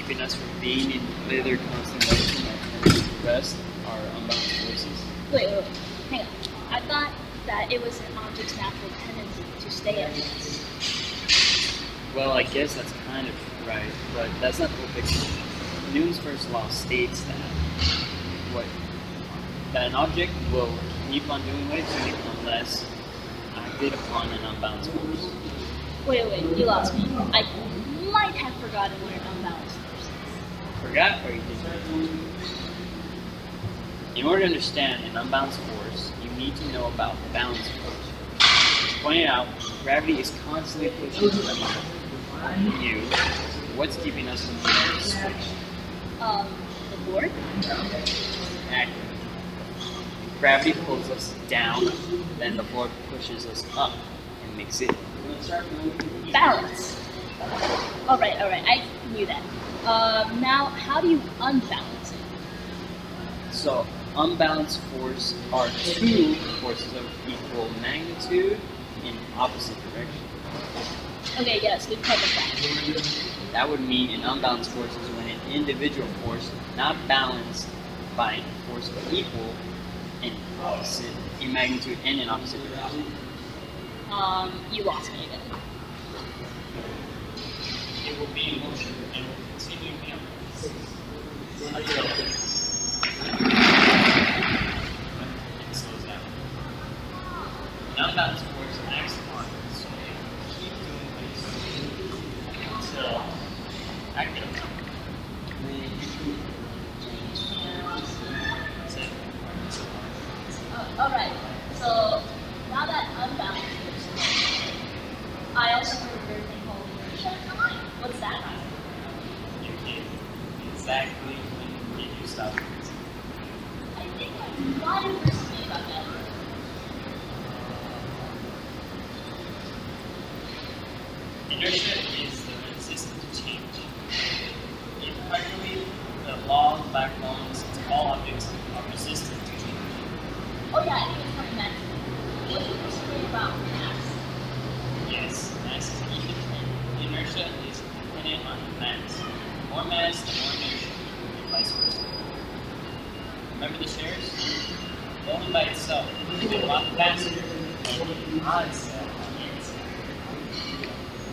keeping us from being in either constant motion or rest are unbalanced forces. Wait, hang on. I thought that it was an object's natural tendency to stay at rest. Well, I guess that's kind of right, but that's not the whole picture. Newton's first law states that an object will keep on doing what it's doing unless acted upon an unbalanced force. Wait, you lost me. I might have forgotten what an unbalanced force is. Forgot or you didn't? In order to understand an unbalanced force, you need to know about the balanced force. As pointed out, gravity is constantly pushing you. What's keeping us from being switched? The board? Accurate. Gravity pulls us down, then the board pushes us up and makes it Balance. Alright, I knew that. Now, how do you unbalance it? So, unbalanced force are two forces of equal magnitude in opposite directions. Okay, yes, good cover that. That would mean an unbalanced force is when an individual force not balanced by a force but equal in magnitude and in opposite direction. You lost me again. It will be in motion and will continue to be on. It slows down. An unbalanced force acts upon it, so it will keep doing what it's doing until acted upon. Alright, so now that unbalanced force, I also heard a weird thing called inertia. What's that? You did exactly when you stop. I think I might have heard something about that. Inertia is the resistance to change. In practically, the law of Black law since all objects are resistant to change. Oh yeah, I think it's something that. What do you say about mass? Yes, mass is even trend. Inertia is dependent on mass. More mass, the more inertia, and vice versa. Remember the shares? Rolling by itself is a lot faster than on itself.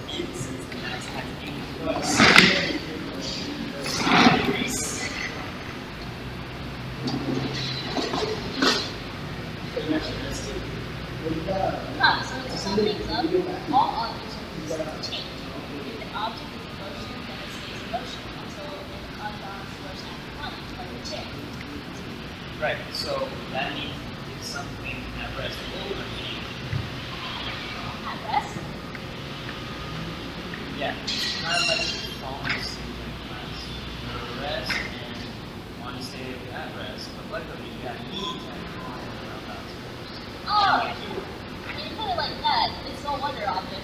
Since the mass has increased. So to sum things up, all objects are resistant to change. If an object is in motion, then it stays in motion until an unbalanced force acts upon it, like a chair. Right, so that means if something at rest will remain. At rest? Yeah, it's kind of like falling asleep in class. You're at rest and want to stay at rest, but luckily you got me to Oh, when you put it like that, it's no wonder objects